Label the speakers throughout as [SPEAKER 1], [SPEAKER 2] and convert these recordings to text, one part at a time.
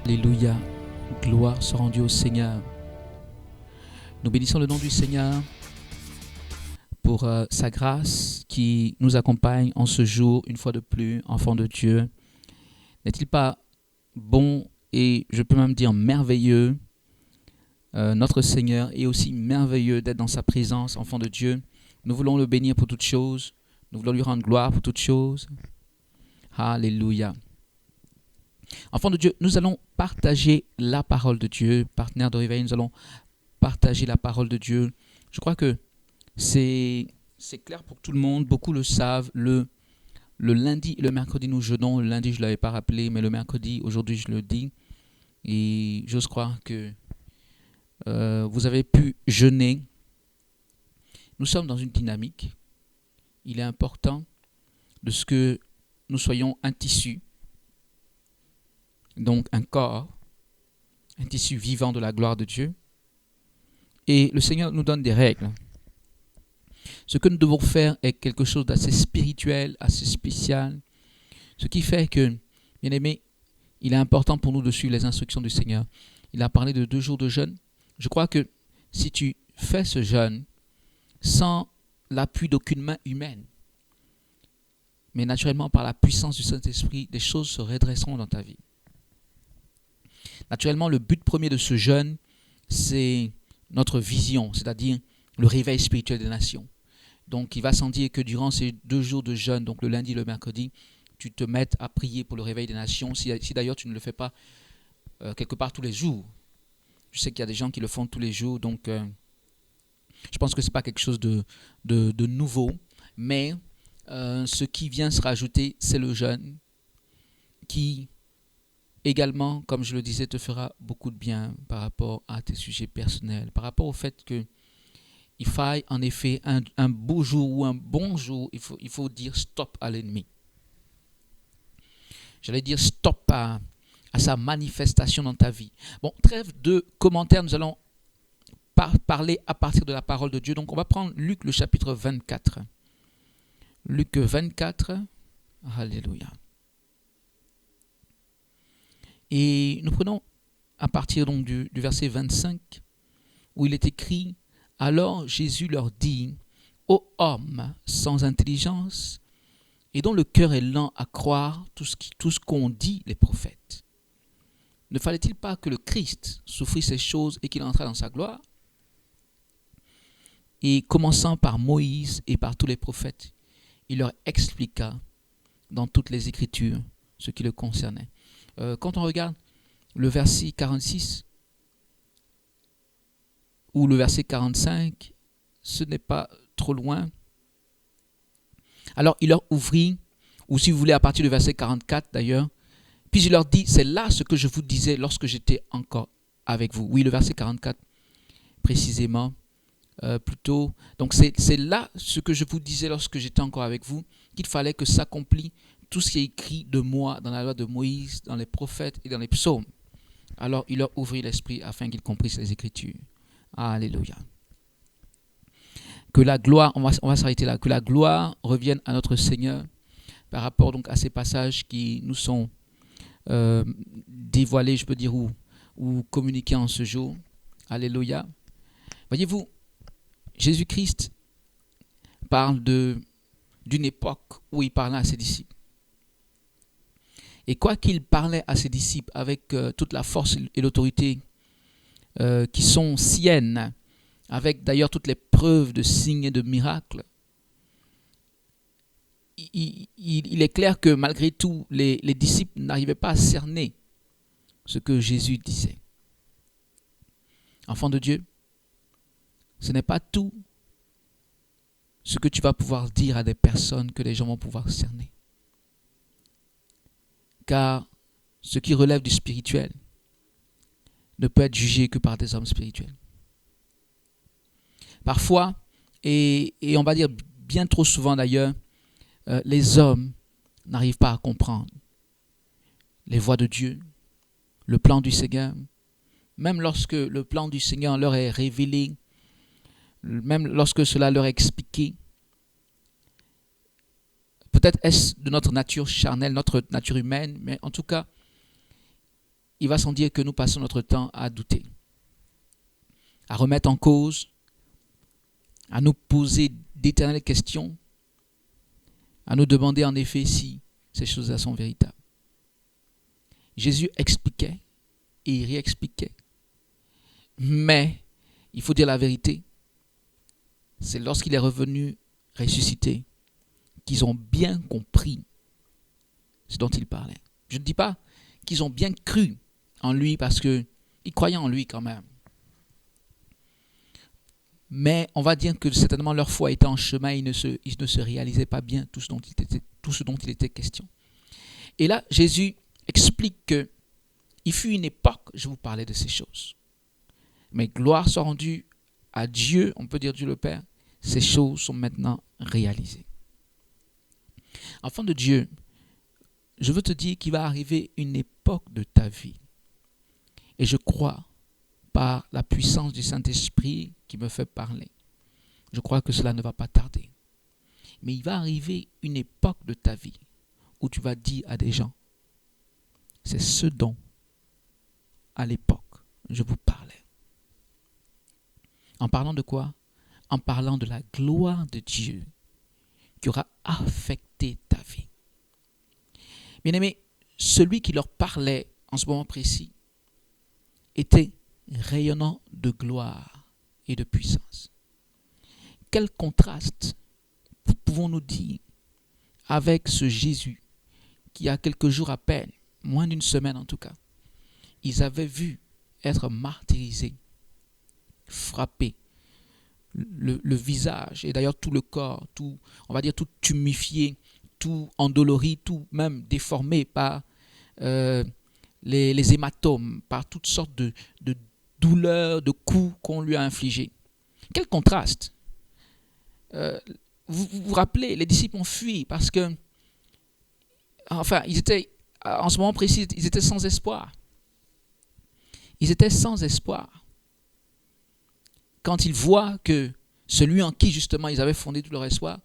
[SPEAKER 1] Alléluia, gloire soit rendue au Seigneur. Nous bénissons le nom du Seigneur pour sa grâce qui nous accompagne en ce jour, une fois de plus, enfants de Dieu. N'est-il pas bon et je peux même dire merveilleux, notre Seigneur est aussi merveilleux d'être dans sa présence, enfants de Dieu. Nous voulons le bénir pour toutes choses, nous voulons lui rendre gloire pour toutes choses. Alléluia. Enfants de Dieu, nous allons partager la parole de Dieu. Partenaires de réveil, nous allons partager la parole de Dieu. Je crois que c'est clair pour tout le monde. Beaucoup le savent. Le lundi et le mercredi, nous jeûnons. Le lundi, je ne l'avais pas rappelé, mais le mercredi, aujourd'hui, je le dis. Et j'ose croire que vous avez pu jeûner. Nous sommes dans une dynamique. Il est important de ce que nous soyons un tissu, donc un corps, un tissu vivant de la gloire de Dieu. Et le Seigneur nous donne des règles. Ce que nous devons faire est quelque chose d'assez spirituel, assez spécial. Ce qui fait que, bien aimé, il est important pour nous de suivre les instructions du Seigneur. Il a parlé de 2 jours de jeûne. Je crois que si tu fais ce jeûne sans l'appui d'aucune main humaine, mais naturellement par la puissance du Saint-Esprit, des choses se redresseront dans ta vie. Naturellement, le but premier de ce jeûne, c'est notre vision, c'est-à-dire le réveil spirituel des nations. Donc, il va sans dire que durant ces 2 jours de jeûne, donc le lundi et le mercredi, tu te mettes à prier pour le réveil des nations. Si d'ailleurs tu ne le fais pas quelque part tous les jours. Je sais qu'il y a des gens qui le font tous les jours, donc je pense que ce n'est pas quelque chose de nouveau. Mais ce qui vient se rajouter, c'est le jeûne qui également, comme je le disais, te fera beaucoup de bien par rapport à tes sujets personnels, par rapport au fait que il faille en effet un beau jour ou un bon jour, il faut dire stop à l'ennemi. J'allais dire stop à sa manifestation dans ta vie. Bon, trêve de commentaires, nous allons parler à partir de la parole de Dieu. Donc on va prendre Luc le chapitre 24. Luc 24, alléluia. Et nous prenons à partir donc du verset 25, où il est écrit: alors Jésus leur dit, ô hommes sans intelligence, et dont le cœur est lent à croire tout ce qu'ont dit les prophètes. Ne fallait-il pas que le Christ souffrit ces choses et qu'il entrât dans sa gloire? Et commençant par Moïse et par tous les prophètes, il leur expliqua dans toutes les Écritures ce qui le concernait. Quand on regarde le verset 46 ou le verset 45, ce n'est pas trop loin. Alors il leur ouvrit, ou si vous voulez à partir du verset 44 d'ailleurs, puis il leur dit, c'est là ce que je vous disais lorsque j'étais encore avec vous. Oui, le verset 44 précisément, plutôt. Donc c'est là ce que je vous disais lorsque j'étais encore avec vous, qu'il fallait que s'accomplisse tout ce qui est écrit de moi dans la loi de Moïse, dans les prophètes et dans les psaumes. Alors il leur ouvrit l'esprit afin qu'ils comprissent les Écritures. Alléluia. Que la gloire, on va s'arrêter là, que la gloire revienne à notre Seigneur par rapport donc à ces passages qui nous sont dévoilés, je peux dire, ou communiqués en ce jour. Alléluia. Voyez-vous, Jésus-Christ parle d'une époque où il parlait à ses disciples. Et quoi qu'il parlait à ses disciples avec toute la force et l'autorité qui sont siennes, avec d'ailleurs toutes les preuves de signes et de miracles, il est clair que malgré tout, les disciples n'arrivaient pas à cerner ce que Jésus disait. Enfant de Dieu, ce n'est pas tout ce que tu vas pouvoir dire à des personnes que les gens vont pouvoir cerner. Car ce qui relève du spirituel ne peut être jugé que par des hommes spirituels. Parfois, et on va dire bien trop souvent d'ailleurs, les hommes n'arrivent pas à comprendre les voies de Dieu, le plan du Seigneur. Même lorsque le plan du Seigneur leur est révélé, même lorsque cela leur est expliqué, peut-être est-ce de notre nature charnelle, notre nature humaine, mais en tout cas, il va sans dire que nous passons notre temps à douter, à remettre en cause, à nous poser d'éternelles questions, à nous demander en effet si ces choses-là sont véritables. Jésus expliquait et il réexpliquait. Mais, il faut dire la vérité, c'est lorsqu'il est revenu ressuscité qu'ils ont bien compris ce dont il parlait. Je ne dis pas qu'ils ont bien cru en lui parce qu'ils croyaient en lui quand même. Mais on va dire que certainement leur foi était en chemin, ils ne se réalisaient pas bien tout ce dont il était question. Et là, Jésus explique qu'il fut une époque, je vous parlais de ces choses. Mais gloire soit rendue à Dieu, on peut dire Dieu le Père, ces choses sont maintenant réalisées. Enfant de Dieu, je veux te dire qu'il va arriver une époque de ta vie. Et je crois, par la puissance du Saint-Esprit qui me fait parler, je crois que cela ne va pas tarder. Mais il va arriver une époque de ta vie où tu vas dire à des gens, c'est ce dont, à l'époque, je vous parlais. En parlant de quoi? En parlant de la gloire de Dieu qui aura affecté ta vie. Bien-aimés, celui qui leur parlait en ce moment précis était rayonnant de gloire et de puissance. Quel contraste pouvons-nous dire avec ce Jésus qui, a quelques jours à peine, moins d'une semaine en tout cas, ils avaient vu être martyrisés, frappés, le visage et d'ailleurs tout le corps, tout, on va dire tout tuméfié, tout endolori, tout même déformé par les hématomes, par toutes sortes de douleurs, de coups qu'on lui a infligés. Quel contraste! Vous vous rappelez, les disciples ont fui parce que, enfin, ils étaient, en ce moment précis, ils étaient sans espoir. Ils étaient sans espoir. Quand ils voient que celui en qui justement ils avaient fondé tout leur espoir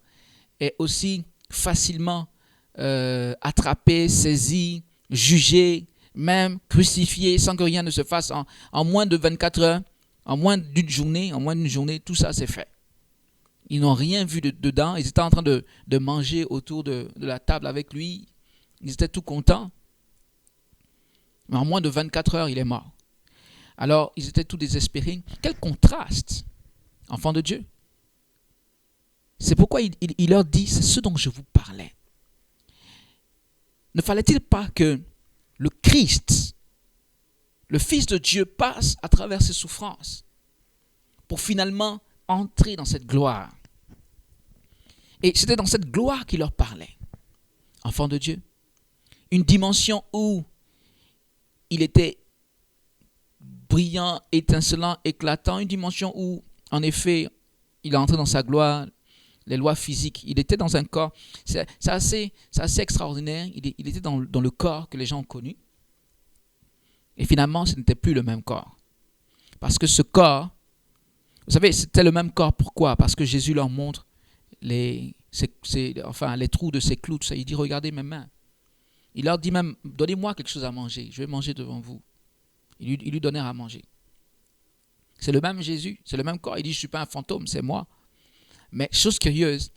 [SPEAKER 1] est aussi facilement attrapé, saisi, jugé, même crucifié sans que rien ne se fasse en moins de 24 heures, en moins d'une journée, tout ça c'est fait. Ils n'ont rien vu dedans, ils étaient en train de manger autour de la table avec lui, ils étaient tout contents, mais en moins de 24 heures il est mort. Alors, ils étaient tout désespérés. Quel contraste, enfants de Dieu. C'est pourquoi il leur dit, c'est ce dont je vous parlais. Ne fallait-il pas que le Christ, le Fils de Dieu, passe à travers ses souffrances pour finalement entrer dans cette gloire? Et c'était dans cette gloire qu'il leur parlait, enfants de Dieu. Une dimension où il était brillant, étincelant, éclatant, une dimension où, en effet, il est entré dans sa gloire, les lois physiques. Il était dans un corps, c'est assez extraordinaire, il était dans le corps que les gens ont connu. Et finalement, ce n'était plus le même corps. Parce que ce corps, vous savez, c'était le même corps, pourquoi? Parce que Jésus leur montre les trous de ses clous, tout ça. Il dit, regardez mes mains. Il leur dit même, donnez-moi quelque chose à manger, je vais manger devant vous. Il lui donnait à manger. C'est le même Jésus, c'est le même corps. Il dit, je ne suis pas un fantôme, c'est moi. Mais chose curieuse,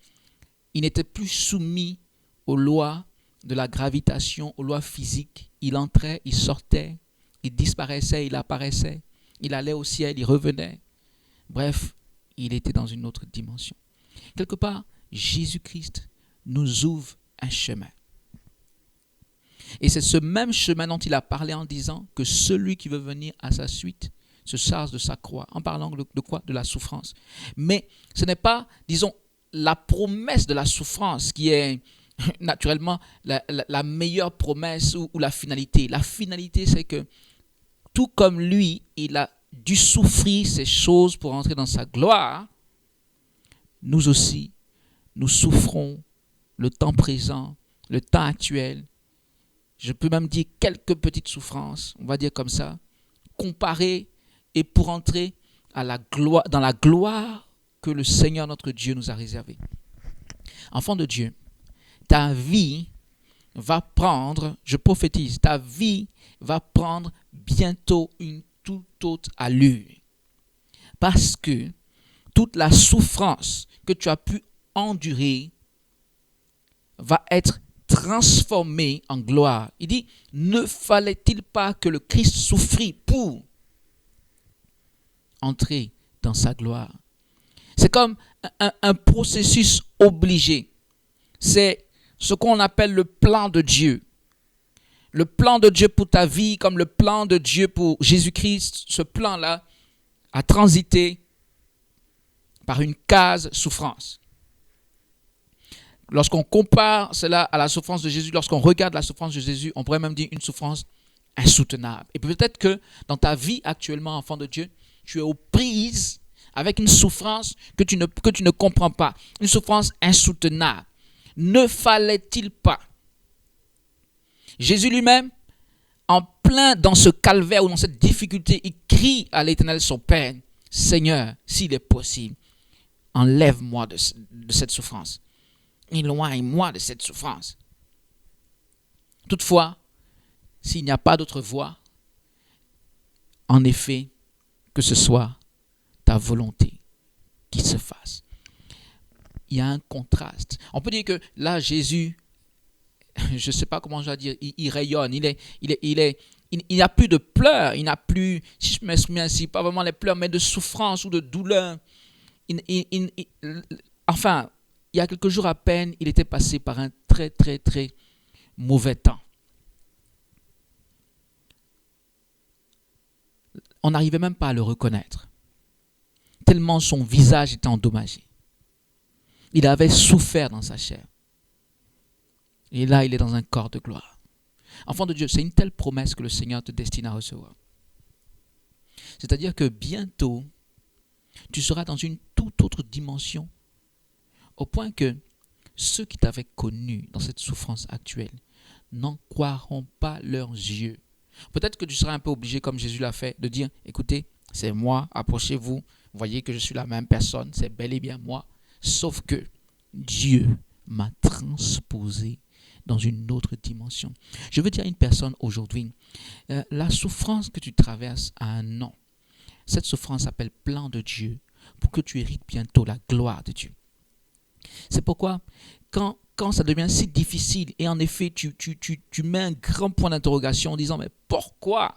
[SPEAKER 1] il n'était plus soumis aux lois de la gravitation, aux lois physiques. Il entrait, il sortait, il disparaissait, il apparaissait. Il allait au ciel, il revenait. Bref, il était dans une autre dimension. Quelque part, Jésus-Christ nous ouvre un chemin. Et c'est ce même chemin dont il a parlé en disant que celui qui veut venir à sa suite se charge de sa croix, en parlant de quoi? De la souffrance. Mais ce n'est pas, disons, la promesse de la souffrance qui est naturellement la meilleure promesse ou la finalité. La finalité, c'est que tout comme lui, il a dû souffrir ces choses pour entrer dans sa gloire, nous aussi, nous souffrons le temps présent, le temps actuel. Je peux même dire quelques petites souffrances, on va dire comme ça, comparées et pour entrer à la gloire, dans la gloire que le Seigneur notre Dieu nous a réservée. Enfant de Dieu, ta vie va prendre, je prophétise, ta vie va prendre bientôt une toute autre allure. Parce que toute la souffrance que tu as pu endurer va être transformée en gloire. Il dit, ne fallait-il pas que le Christ souffrit pour entrer dans sa gloire? C'est comme un processus obligé. C'est ce qu'on appelle le plan de Dieu. Le plan de Dieu pour ta vie, comme le plan de Dieu pour Jésus-Christ, ce plan-là a transité par une case souffrance. Lorsqu'on compare cela à la souffrance de Jésus, lorsqu'on regarde la souffrance de Jésus, on pourrait même dire une souffrance insoutenable. Et peut-être que dans ta vie actuellement, enfant de Dieu, tu es aux prises avec une souffrance que tu ne comprends pas, une souffrance insoutenable. Ne fallait-il pas? Jésus lui-même, en plein dans ce calvaire ou dans cette difficulté, il crie à l'Éternel son Père, Seigneur, s'il est possible, enlève-moi de cette souffrance. Éloigne-moi de cette souffrance. Toutefois, s'il n'y a pas d'autre voie, en effet, que ce soit ta volonté qui se fasse. Il y a un contraste. On peut dire que là, Jésus, je ne sais pas comment je vais dire, il rayonne, il n'y a plus de pleurs, il n'a plus, si je me souviens ainsi, pas vraiment les pleurs, mais de souffrance ou de douleur. Enfin, il y a quelques jours à peine, il était passé par un très, très, très mauvais temps. On n'arrivait même pas à le reconnaître, tellement son visage était endommagé. Il avait souffert dans sa chair. Et là, il est dans un corps de gloire. Enfant de Dieu, c'est une telle promesse que le Seigneur te destine à recevoir. C'est-à-dire que bientôt, tu seras dans une toute autre dimension, au point que ceux qui t'avaient connu dans cette souffrance actuelle n'en croiront pas leurs yeux. Peut-être que tu seras un peu obligé, comme Jésus l'a fait, de dire, écoutez, c'est moi, approchez-vous, voyez que je suis la même personne, c'est bel et bien moi, sauf que Dieu m'a transposé dans une autre dimension. Je veux dire à une personne aujourd'hui, la souffrance que tu traverses a un nom. Cette souffrance s'appelle plan de Dieu pour que tu hérites bientôt la gloire de Dieu. C'est pourquoi quand ça devient si difficile et en effet tu mets un grand point d'interrogation en disant mais pourquoi?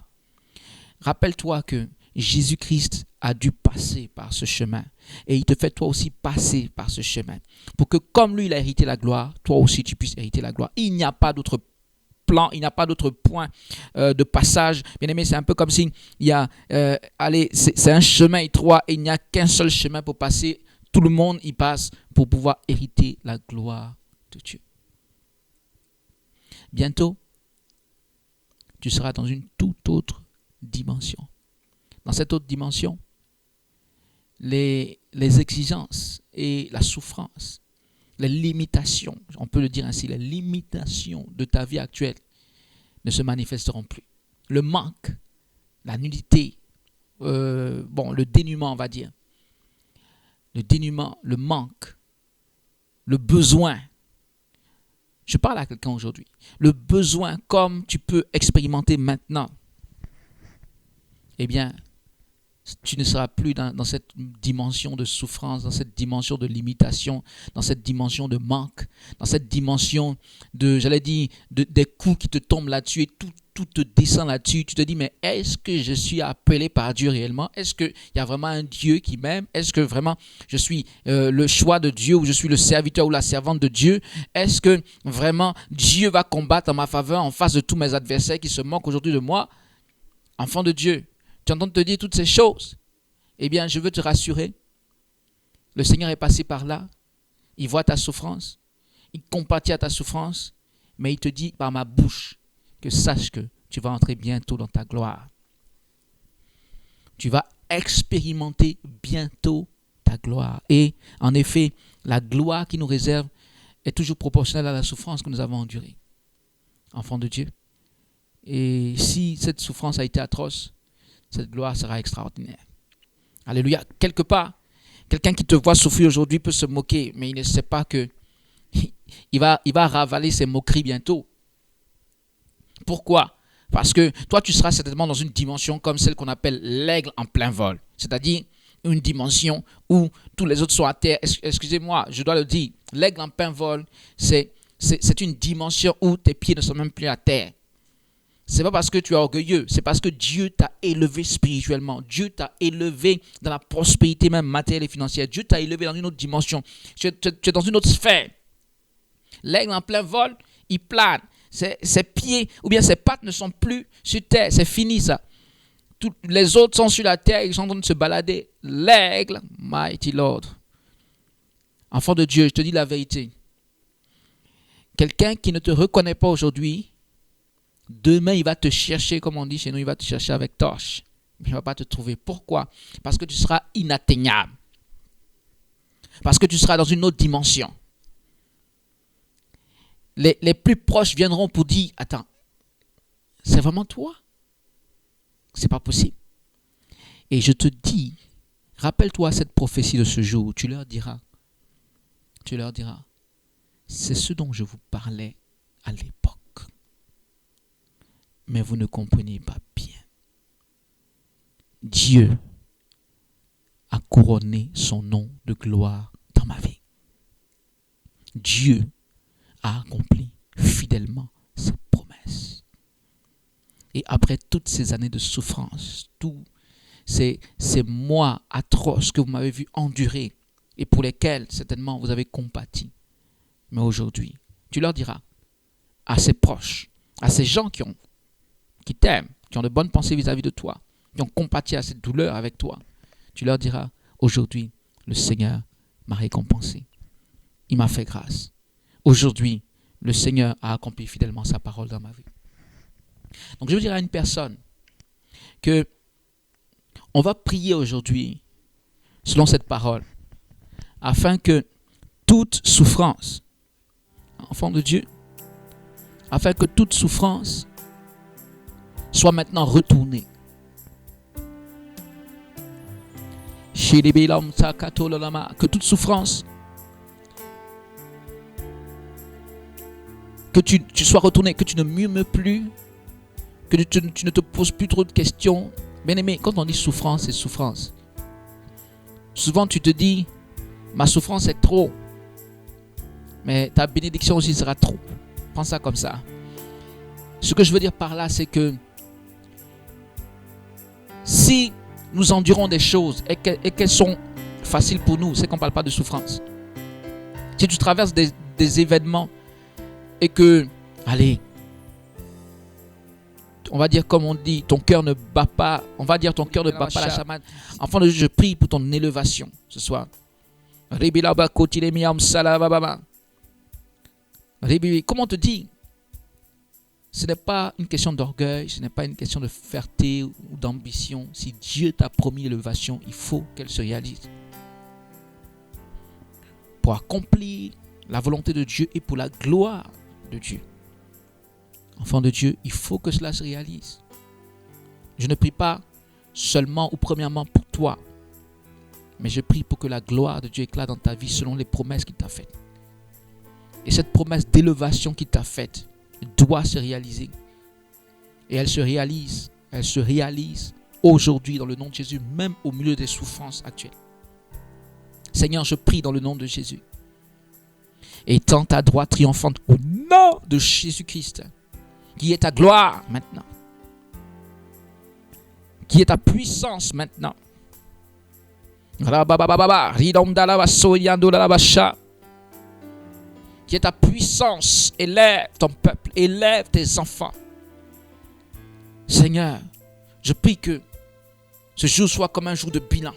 [SPEAKER 1] Rappelle-toi que Jésus-Christ a dû passer par ce chemin et il te fait toi aussi passer par ce chemin pour que comme lui il a hérité la gloire, toi aussi tu puisses hériter la gloire. Il n'y a pas d'autre plan, il n'y a pas d'autre point de passage. Bien aimé, c'est un peu comme si il y a, c'est un chemin étroit et il n'y a qu'un seul chemin pour passer. Tout le monde y passe pour pouvoir hériter la gloire de Dieu. Bientôt, tu seras dans une toute autre dimension. Dans cette autre dimension, les exigences et la souffrance, les limitations, on peut le dire ainsi, les limitations de ta vie actuelle ne se manifesteront plus. Le manque, la nudité, le dénuement, on va dire. Le dénuement, le manque, le besoin. Je parle à quelqu'un aujourd'hui. Le besoin, comme tu peux expérimenter maintenant, eh bien, tu ne seras plus dans cette dimension de souffrance, dans cette dimension de limitation, dans cette dimension de manque, dans cette dimension de, des coups qui te tombent là-dessus et tout te descend là-dessus. Tu te dis, mais est-ce que je suis appelé par Dieu réellement? Est-ce qu'il y a vraiment un Dieu qui m'aime? Est-ce que vraiment je suis le choix de Dieu ou je suis le serviteur ou la servante de Dieu? Est-ce que vraiment Dieu va combattre en ma faveur en face de tous mes adversaires qui se moquent aujourd'hui de moi? Enfant de Dieu, tu entends te dire toutes ces choses? Eh bien, je veux te rassurer. Le Seigneur est passé par là. Il voit ta souffrance. Il compatit à ta souffrance. Mais il te dit par ma bouche que sache que tu vas entrer bientôt dans ta gloire. Tu vas expérimenter bientôt ta gloire. Et en effet, la gloire qui nous réserve est toujours proportionnelle à la souffrance que nous avons endurée. Enfant de Dieu. Et si cette souffrance a été atroce, cette gloire sera extraordinaire. Alléluia. Quelque part, quelqu'un qui te voit souffrir aujourd'hui peut se moquer, mais il ne sait pas que il va ravaler ses moqueries bientôt. Pourquoi? Parce que toi, tu seras certainement dans une dimension comme celle qu'on appelle l'aigle en plein vol. C'est-à-dire une dimension où tous les autres sont à terre. Excusez-moi, je dois le dire. L'aigle en plein vol, c'est une dimension où tes pieds ne sont même plus à terre. Ce n'est pas parce que tu es orgueilleux, c'est parce que Dieu t'a élevé spirituellement. Dieu t'a élevé dans la prospérité même matérielle et financière. Dieu t'a élevé dans une autre dimension. Tu es dans une autre sphère. L'aigle en plein vol, il plane. Ses pieds ou bien ses pattes ne sont plus sur terre. C'est fini ça. Les autres sont sur la terre, ils sont en train de se balader. L'aigle, mighty Lord. Enfant de Dieu, je te dis la vérité. Quelqu'un qui ne te reconnaît pas aujourd'hui, demain il va te chercher, comme on dit chez nous, il va te chercher avec torche. Mais il ne va pas te trouver. Pourquoi? Parce que tu seras inatteignable. Parce que tu seras dans une autre dimension. Les plus proches viendront pour dire, attends, c'est vraiment toi? C'est pas possible. Et je te dis, rappelle-toi cette prophétie de ce jour, tu leur diras, c'est ce dont je vous parlais à l'époque. Mais vous ne comprenez pas bien. Dieu a couronné son nom de gloire dans ma vie. Dieu a accompli fidèlement ses promesses. Et après toutes ces années de souffrance, tous ces mois atroces que vous m'avez vu endurer et pour lesquels certainement vous avez compati, mais aujourd'hui, tu leur diras à ses proches, à ces gens qui t'aiment, qui ont de bonnes pensées vis-à-vis de toi, qui ont compati à cette douleur avec toi, tu leur diras, aujourd'hui, le Seigneur m'a récompensé. Il m'a fait grâce. Aujourd'hui, le Seigneur a accompli fidèlement sa parole dans ma vie. Donc, je veux dire à une personne que on va prier aujourd'hui selon cette parole afin que toute souffrance, enfant de Dieu, afin que toute souffrance soit maintenant retournée. Que toute souffrance, que tu sois retourné, que tu ne murmures plus, que tu ne te poses plus trop de questions. Bien-aimé, quand on dit souffrance, c'est souffrance. Souvent tu te dis, ma souffrance est trop, mais ta bénédiction aussi sera trop. Prends ça comme ça. Ce que je veux dire par là, c'est que si nous endurons des choses et qu'elles sont faciles pour nous, c'est qu'on ne parle pas de souffrance. Si tu traverses des événements et que, allez, on va dire comme on dit, ton cœur ne bat pas, on va dire ton cœur ne bat pas la chamade. Enfant de Dieu, je prie pour ton élévation ce soir. Comment te dire? Ce n'est pas une question d'orgueil, ce n'est pas une question de fierté ou d'ambition. Si Dieu t'a promis l'élévation, il faut qu'elle se réalise. Pour accomplir la volonté de Dieu et pour la gloire de Dieu. Enfant de Dieu, il faut que cela se réalise. Je ne prie pas seulement ou premièrement pour toi, mais je prie pour que la gloire de Dieu éclate dans ta vie selon les promesses qu'il t'a faites. Et cette promesse d'élévation qu'il t'a faite doit se réaliser. Et elle se réalise aujourd'hui dans le nom de Jésus, même au milieu des souffrances actuelles. Seigneur, je prie dans le nom de Jésus. Étends ta droite triomphante au nom de Jésus-Christ, qui est ta gloire maintenant, qui est ta puissance maintenant. Qui est ta puissance, élève ton peuple, élève tes enfants. Seigneur, je prie que ce jour soit comme un jour de bilan.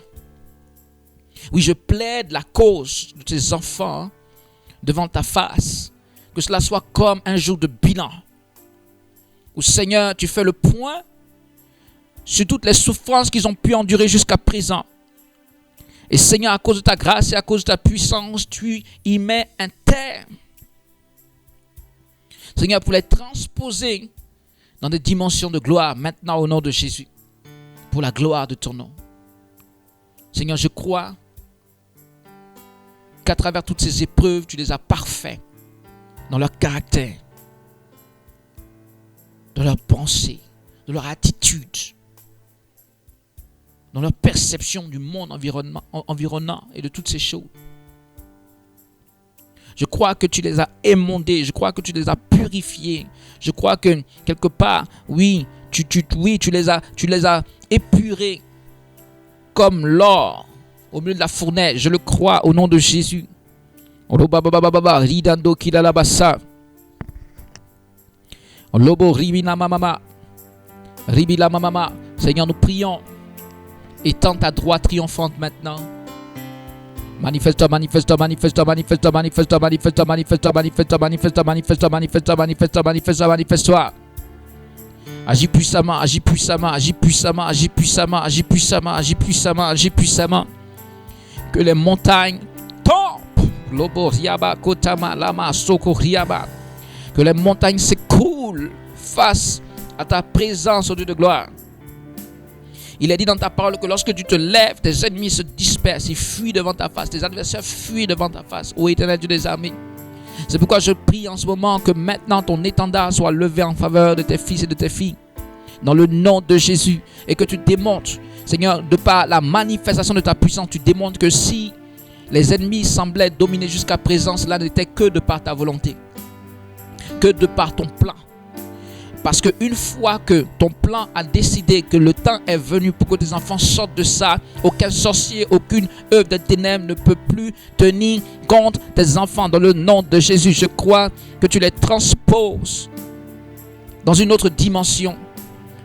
[SPEAKER 1] Oui, je plaide la cause de tes enfants devant ta face. Que cela soit comme un jour de bilan. Où Seigneur, tu fais le point sur toutes les souffrances qu'ils ont pu endurer jusqu'à présent. Et Seigneur, à cause de ta grâce et à cause de ta puissance, tu y mets un terme. Seigneur, pour les transposer dans des dimensions de gloire, maintenant au nom de Jésus, pour la gloire de ton nom. Seigneur, je crois qu'à travers toutes ces épreuves, tu les as parfaits dans leur caractère, dans leurs pensées, dans leur attitude, dans leur perception du monde environnant et de toutes ces choses. Je crois que tu les as émondés, je crois que tu les as purifiés. Je crois que quelque part, oui, tu les as épurés comme l'or au milieu de la fournaise. Je le crois au nom de Jésus. Seigneur, nous prions. Étends ta droite triomphante maintenant. Manifeste-toi, manifeste-toi, manifeste-toi, manifeste-toi, manifeste-toi, manifeste-toi, manifeste-toi, manifeste-toi, manifeste-toi, manifeste-toi, manifeste-toi, manifeste-toi, manifeste-toi, manifeste-toi. Agis puissamment, agis puissamment, agis puissamment, agis puissamment, agis puissamment, agis puissamment, agis puissamment. Que les montagnes tombent. Lobo riaba kotama lama soko riaba. Que les montagnes s'écroulent face à ta présence au Dieu de gloire. Il est dit dans ta parole que lorsque tu te lèves, tes ennemis se dispersent, ils fuient devant ta face, tes adversaires fuient devant ta face, ô Éternel Dieu des armées. C'est pourquoi je prie en ce moment que maintenant ton étendard soit levé en faveur de tes fils et de tes filles, dans le nom de Jésus, et que tu démontres, Seigneur, de par la manifestation de ta puissance, tu démontres que si les ennemis semblaient dominer jusqu'à présent, cela n'était que de par ta volonté, que de par ton plan. Parce qu'une fois que ton plan a décidé que le temps est venu pour que tes enfants sortent de ça, aucun sorcier, aucune œuvre de ténèbres ne peut plus tenir compte tes enfants. Dans le nom de Jésus, je crois que tu les transposes dans une autre dimension.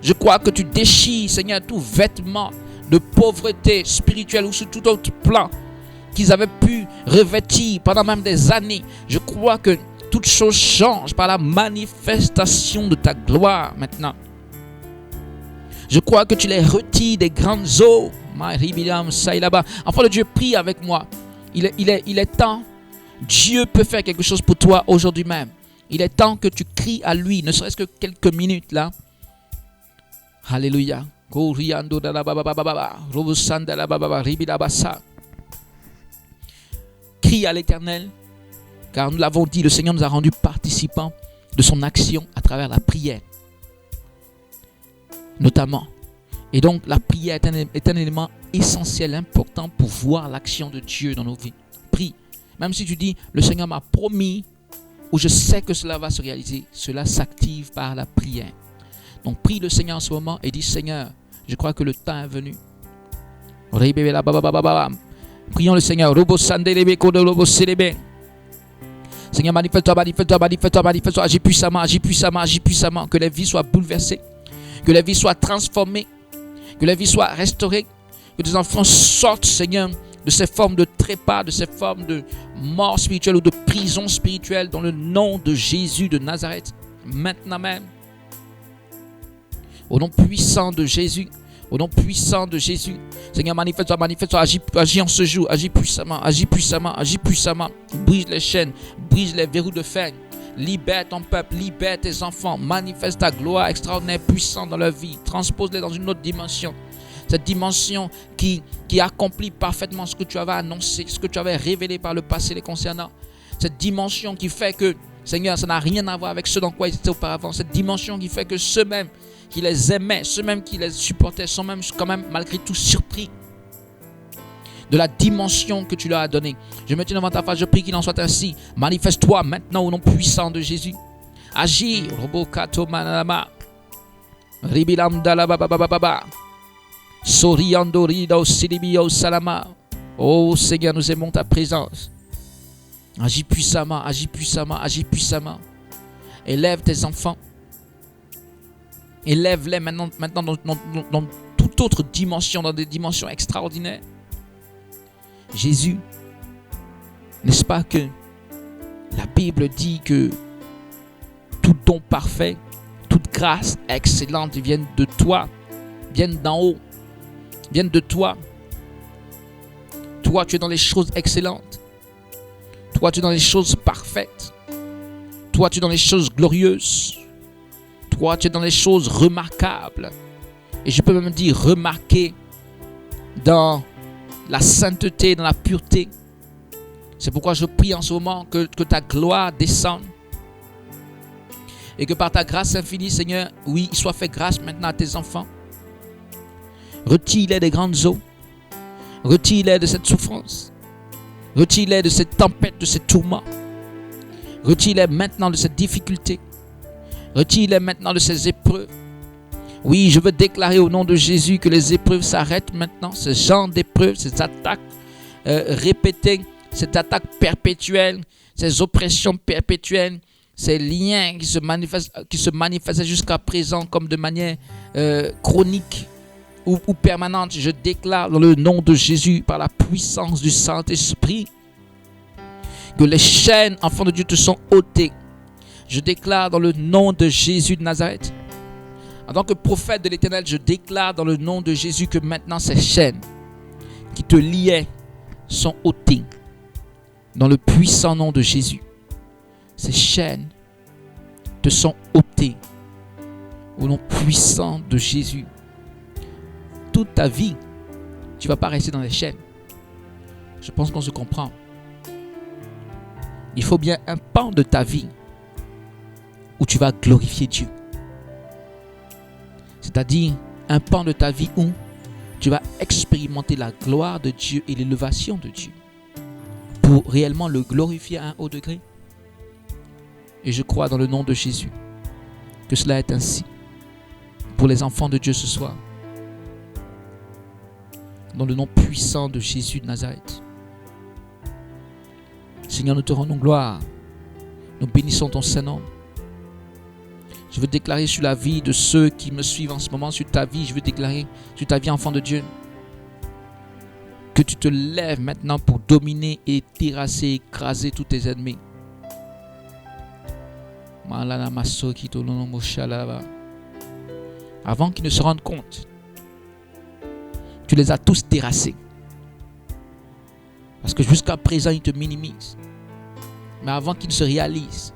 [SPEAKER 1] Je crois que tu déchires, Seigneur, tout vêtement de pauvreté spirituelle ou sous tout autre plan qu'ils avaient pu revêtir pendant même des années. Je crois que toutes choses changent par la manifestation de ta gloire maintenant. Je crois que tu les retires des grandes eaux. Enfant de Dieu, prie avec moi. Il est temps. Dieu peut faire quelque chose pour toi aujourd'hui même. Il est temps que tu cries à lui, ne serait-ce que quelques minutes là. Alléluia. Crie à l'Éternel. Car nous l'avons dit, le Seigneur nous a rendus participants de son action à travers la prière. Notamment. Et donc la prière est un élément essentiel, important pour voir l'action de Dieu dans nos vies. Prie. Même si tu dis, le Seigneur m'a promis, ou je sais que cela va se réaliser, cela s'active par la prière. Donc prie le Seigneur en ce moment et dis, Seigneur, je crois que le temps est venu. Prions le Seigneur. Seigneur, manifeste-toi, manifeste-toi, manifeste-toi, manifeste-toi. Agis puissamment, agis puissamment, agis puissamment. Que les vies soient bouleversées. Que les vies soient transformées. Que les vies soient restaurées. Que tes enfants sortent, Seigneur, de ces formes de trépas, de ces formes de mort spirituelle ou de prison spirituelle dans le nom de Jésus de Nazareth. Maintenant même. Au nom puissant de Jésus. Au nom puissant de Jésus. Seigneur, manifeste-toi, manifeste-toi, agis en ce jour, agis puissamment, agis puissamment, agis puissamment. Brise les chaînes, brise les verrous de fer. Libère ton peuple, libère tes enfants. Manifeste ta gloire extraordinaire, puissante dans leur vie. Transpose-les dans une autre dimension. Cette dimension qui accomplit parfaitement ce que tu avais annoncé, ce que tu avais révélé par le passé les concernant. Cette dimension qui fait que, Seigneur, ça n'a rien à voir avec ce dans quoi ils étaient auparavant. Cette dimension qui fait que ceux-mêmes qui les aimaient, ceux-mêmes qui les supportaient, sont même quand même malgré tout surpris de la dimension que tu leur as donnée. Je me tiens devant ta face, je prie qu'il en soit ainsi. Manifeste-toi maintenant au nom puissant de Jésus. Agis. Oh Seigneur, nous aimons ta présence. Agis puissamment, agis puissamment, agis puissamment. Élève tes enfants. Élève-les maintenant dans toute autre dimension, dans des dimensions extraordinaires. Jésus, n'est-ce pas que la Bible dit que tout don parfait, toute grâce excellente viennent de toi, viennent d'en haut, viennent de toi. Toi, tu es dans les choses excellentes. Toi, tu es dans les choses parfaites. Toi, tu es dans les choses glorieuses. Toi, tu es dans les choses remarquables. Et je peux même dire remarquer dans la sainteté, dans la pureté. C'est pourquoi je prie en ce moment que ta gloire descende. Et que par ta grâce infinie, Seigneur, oui, il soit fait grâce maintenant à tes enfants. Retire-les des grandes eaux. Retire-les de cette souffrance. Retire-les de cette tempête, de ces tourments. Retire-les maintenant de cette difficulté. Retire-les maintenant de ces épreuves. Oui, je veux déclarer au nom de Jésus que les épreuves s'arrêtent maintenant. Ce genre d'épreuves, ces attaques répétées, cette attaque perpétuelle, ces oppressions perpétuelles, ces liens qui se manifestaient jusqu'à présent comme de manière chronique ou permanente. Je déclare dans le nom de Jésus, par la puissance du Saint-Esprit, que les chaînes, enfants de Dieu, te sont ôtées. Je déclare dans le nom de Jésus de Nazareth, en tant que prophète de l'Éternel, je déclare dans le nom de Jésus que maintenant ces chaînes qui te liaient sont ôtées. Dans le puissant nom de Jésus, ces chaînes te sont ôtées. Au nom puissant de Jésus, toute ta vie, tu ne vas pas rester dans les chaînes. Je pense qu'on se comprend. Il faut bien un pan de ta vie où tu vas glorifier Dieu. C'est-à-dire un pan de ta vie où tu vas expérimenter la gloire de Dieu et l'élévation de Dieu pour réellement le glorifier à un haut degré. Et je crois dans le nom de Jésus que cela est ainsi pour les enfants de Dieu ce soir. Dans le nom puissant de Jésus de Nazareth. Seigneur, nous te rendons gloire. Nous bénissons ton Saint-Nom. Je veux déclarer sur la vie de ceux qui me suivent en ce moment, sur ta vie, je veux déclarer sur ta vie, enfant de Dieu, que tu te lèves maintenant pour dominer et terrasser, écraser tous tes ennemis. Avant qu'ils ne se rendent compte, tu les as tous terrassés. Parce que jusqu'à présent, ils te minimisent. Mais avant qu'ils ne se réalisent,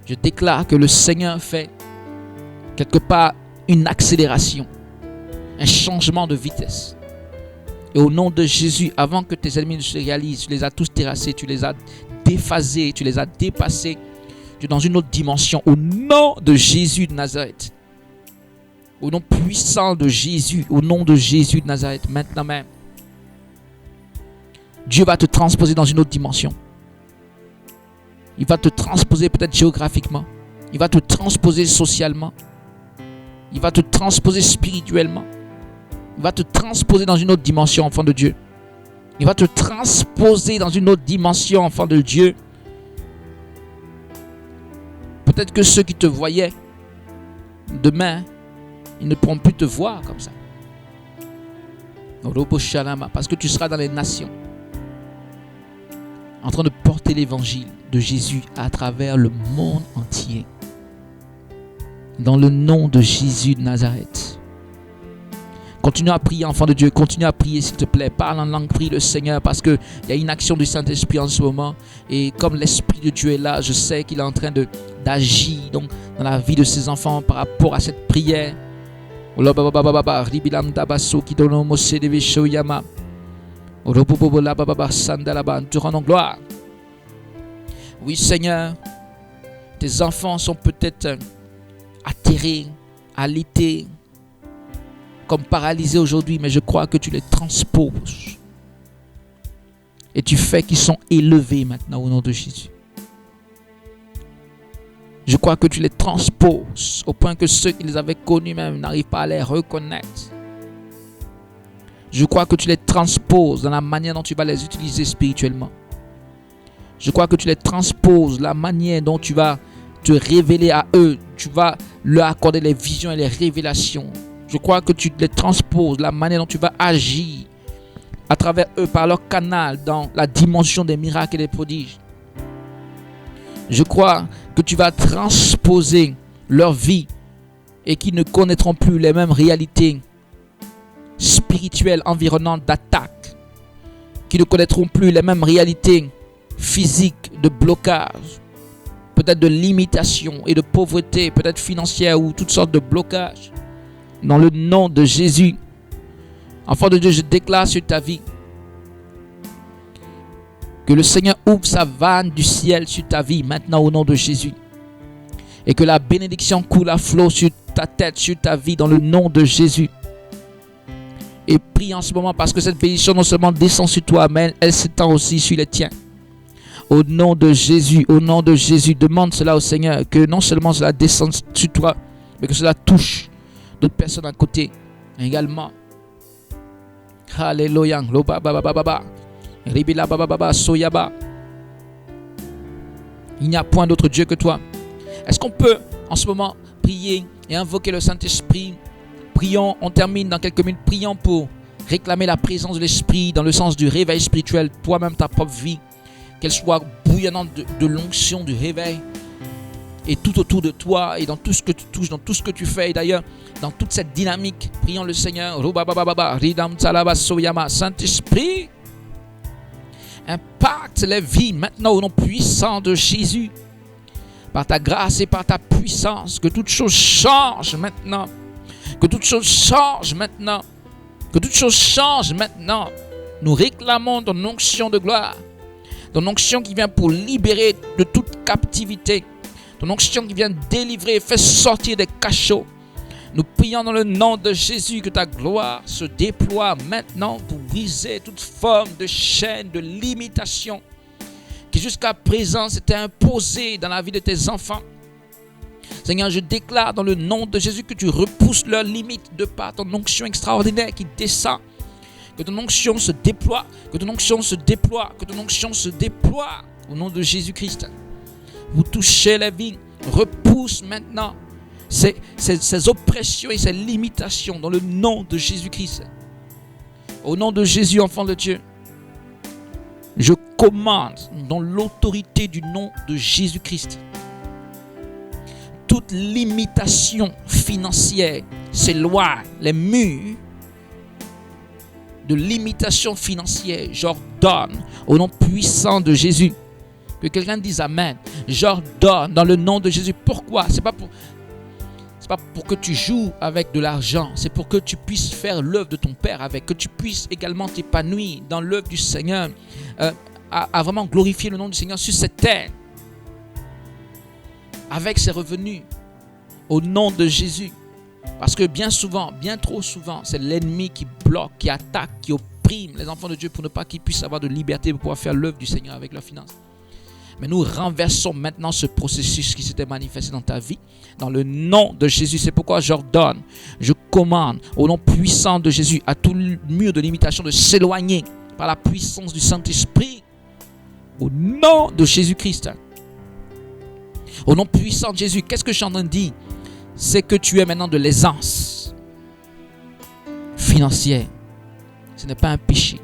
[SPEAKER 1] je déclare que le Seigneur fait quelque part une accélération, un changement de vitesse. Et au nom de Jésus, avant que tes ennemis ne se réalisent, tu les as tous terrassés, tu les as déphasés, tu les as dépassés. Tu es dans une autre dimension. Au nom de Jésus de Nazareth. Au nom puissant de Jésus, au nom de Jésus de Nazareth, maintenant même, Dieu va te transposer dans une autre dimension. Il va te transposer peut-être géographiquement. Il va te transposer socialement. Il va te transposer spirituellement. Il va te transposer dans une autre dimension, enfant de Dieu. Il va te transposer dans une autre dimension, enfant de Dieu. Peut-être que ceux qui te voyaient, demain, ils ne pourront plus te voir comme ça. Parce que tu seras dans les nations, en train de porter l'évangile de Jésus à travers le monde entier. Dans le nom de Jésus de Nazareth. Continue à prier, enfant de Dieu. Continue à prier, s'il te plaît. Parle en langue, prie le Seigneur, parce qu'il y a une action du Saint-Esprit en ce moment. Et comme l'Esprit de Dieu est là, je sais qu'il est en train d'agir donc, dans la vie de ses enfants par rapport à cette prière. Nous te rendons gloire. Oui, Seigneur, tes enfants sont peut-être atterrés, alités, comme paralysés aujourd'hui, mais je crois que tu les transposes. Et tu fais qu'ils sont élevés maintenant au nom de Jésus. Je crois que tu les transposes au point que ceux qui les avaient connus même n'arrivent pas à les reconnaître. Je crois que tu les transposes dans la manière dont tu vas les utiliser spirituellement. Je crois que tu les transposes, la manière dont tu vas te révéler à eux. Tu vas leur accorder les visions et les révélations. Je crois que tu les transposes, la manière dont tu vas agir à travers eux, par leur canal, dans la dimension des miracles et des prodiges. Je crois que tu vas transposer leur vie et qu'ils ne connaîtront plus les mêmes réalités spirituelles environnantes d'attaque, qui ne connaîtront plus les mêmes réalités physiques de blocage, peut-être de limitation et de pauvreté, peut-être financière ou toutes sortes de blocages. Dans le nom de Jésus, enfant de Dieu, je déclare sur ta vie que le Seigneur ouvre sa vanne du ciel sur ta vie maintenant au nom de Jésus. Et que la bénédiction coule à flot sur ta tête, sur ta vie, dans le nom de Jésus. Et prie en ce moment parce que cette bénédiction non seulement descend sur toi, mais elle s'étend aussi sur les tiens. Au nom de Jésus, demande cela au Seigneur, que non seulement cela descende sur toi, mais que cela touche d'autres personnes à côté également. Alléluia. Il n'y a point d'autre Dieu que toi. Est-ce qu'on peut en ce moment prier et invoquer le Saint-Esprit? Prions, on termine dans quelques minutes. Prions pour réclamer la présence de l'Esprit dans le sens du réveil spirituel, toi-même ta propre vie, qu'elle soit bouillonnante de l'onction du réveil. Et tout autour de toi et dans tout ce que tu touches, dans tout ce que tu fais. Et d'ailleurs, dans toute cette dynamique, prions le Seigneur. Saint-Esprit, impacte les vies maintenant au nom puissant de Jésus. Par ta grâce et par ta puissance, que toute chose change maintenant. Que toute chose change maintenant. Que toute chose change maintenant. Nous réclamons ton onction de gloire. Ton onction qui vient pour libérer de toute captivité. Ton onction qui vient délivrer et faire sortir des cachots. Nous prions dans le nom de Jésus que ta gloire se déploie maintenant pour briser toute forme de chaîne, de limitation qui jusqu'à présent s'était imposée dans la vie de tes enfants. Seigneur, je déclare dans le nom de Jésus que tu repousses leurs limites de par ton onction extraordinaire qui descend. Que ton onction se déploie, que ton onction se déploie, que ton onction se déploie au nom de Jésus-Christ. Vous touchez les vies, repousse maintenant ces oppressions et ces limitations dans le nom de Jésus-Christ. Au nom de Jésus, enfant de Dieu, je commande dans l'autorité du nom de Jésus-Christ. Toute limitation financière s'éloigne, les murs de limitation financière, j'ordonne au nom puissant de Jésus. Que quelqu'un dise Amen. J'ordonne dans le nom de Jésus. Pourquoi? C'est pas pour que tu joues avec de l'argent. C'est pour que tu puisses faire l'œuvre de ton Père avec. Que tu puisses également t'épanouir dans l'œuvre du Seigneur. À vraiment glorifier le nom du Seigneur sur cette terre. Avec ses revenus. Au nom de Jésus. Parce que bien souvent, bien trop souvent, c'est l'ennemi qui bloque, qui attaque, qui opprime les enfants de Dieu pour ne pas qu'ils puissent avoir de liberté pour pouvoir faire l'œuvre du Seigneur avec leurs finances. Mais nous renversons maintenant ce processus qui s'était manifesté dans ta vie. Dans le nom de Jésus. C'est pourquoi j'ordonne, je commande au nom puissant de Jésus à tout mur de limitation de s'éloigner par la puissance du Saint-Esprit. Au nom de Jésus-Christ. Au nom puissant de Jésus. Qu'est-ce que je suis en train de dire? C'est que tu es maintenant de l'aisance financière. Ce n'est pas un péché.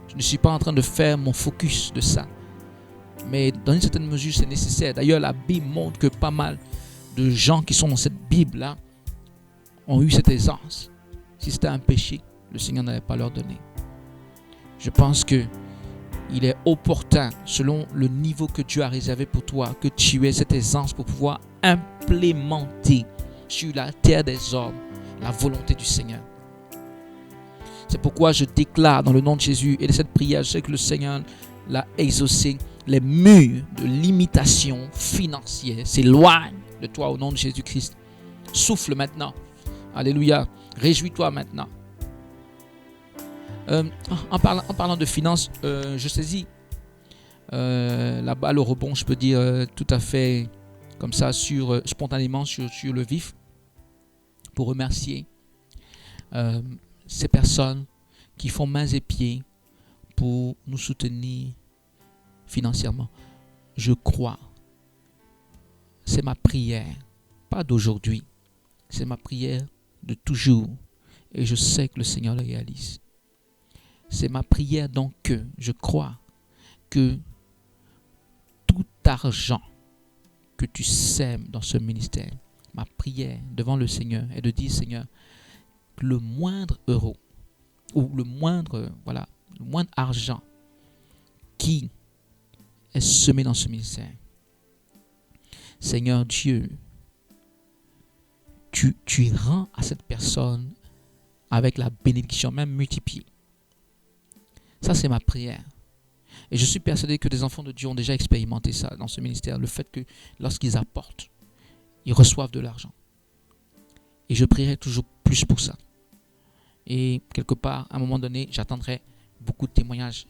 [SPEAKER 1] Je ne suis pas en train de faire mon focus de ça. Mais dans une certaine mesure, c'est nécessaire. D'ailleurs, la Bible montre que pas mal de gens qui sont dans cette Bible-là ont eu cette aisance. Si c'était un péché, le Seigneur n'allait pas leur donner. Je pense qu'il est opportun, selon le niveau que Dieu a réservé pour toi, que tu aies cette aisance pour pouvoir implémenter sur la terre des hommes la volonté du Seigneur. C'est pourquoi je déclare dans le nom de Jésus et de cette prière, je sais que le Seigneur l'a exaucé. Les murs de limitation financière s'éloignent de toi au nom de Jésus-Christ. Souffle maintenant. Alléluia. Réjouis-toi maintenant. En parlant de finances, je saisis la balle au rebond, je peux dire tout à fait comme ça, spontanément sur le vif, pour remercier ces personnes qui font mains et pieds pour nous soutenir financièrement. Je crois, c'est ma prière, pas d'aujourd'hui, c'est ma prière de toujours, et je sais que le Seigneur le réalise. C'est ma prière donc que je crois que tout argent que tu sèmes dans ce ministère, ma prière devant le Seigneur est de dire Seigneur, le moindre euro ou le moindre argent qui est semé dans ce ministère, Seigneur Dieu, tu rends à cette personne avec la bénédiction même multipliée. Ça, c'est ma prière. Et je suis persuadé que des enfants de Dieu ont déjà expérimenté ça dans ce ministère. Le fait que lorsqu'ils apportent, ils reçoivent de l'argent. Et je prierai toujours plus pour ça. Et quelque part, à un moment donné, j'attendrai beaucoup de témoignages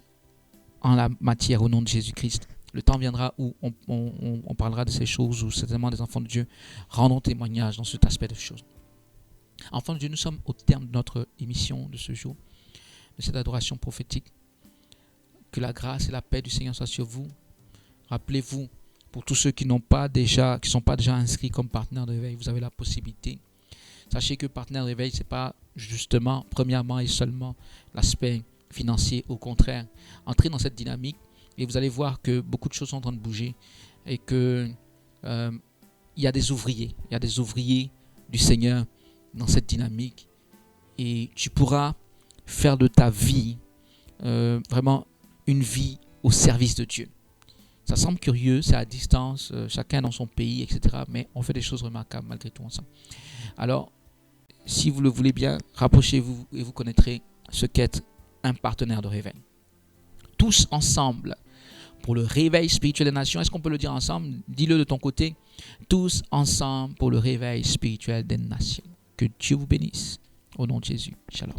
[SPEAKER 1] en la matière au nom de Jésus-Christ. Le temps viendra où on parlera de ces choses, où certainement des enfants de Dieu rendront témoignage dans cet aspect de choses. Enfants de Dieu, nous sommes au terme de notre émission de ce jour, de cette adoration prophétique. Que la grâce et la paix du Seigneur soient sur vous. Rappelez-vous, pour tous ceux qui ne sont pas déjà inscrits comme partenaires de réveil, vous avez la possibilité. Sachez que partenaire de réveil, ce n'est pas justement, premièrement et seulement l'aspect financier. Au contraire, entrez dans cette dynamique et vous allez voir que beaucoup de choses sont en train de bouger et qu'il y a des ouvriers. Il y a des ouvriers du Seigneur dans cette dynamique. Et tu pourras faire de ta vie vraiment une vie au service de Dieu. Ça semble curieux, c'est à distance, chacun dans son pays, etc. Mais on fait des choses remarquables malgré tout ensemble. Alors, si vous le voulez bien, rapprochez-vous et vous connaîtrez ce qu'est un partenaire de réveil. Tous ensemble pour le réveil spirituel des nations. Est-ce qu'on peut le dire ensemble? Dis-le de ton côté. Tous ensemble pour le réveil spirituel des nations. Que Dieu vous bénisse. Au nom de Jésus. Shalom.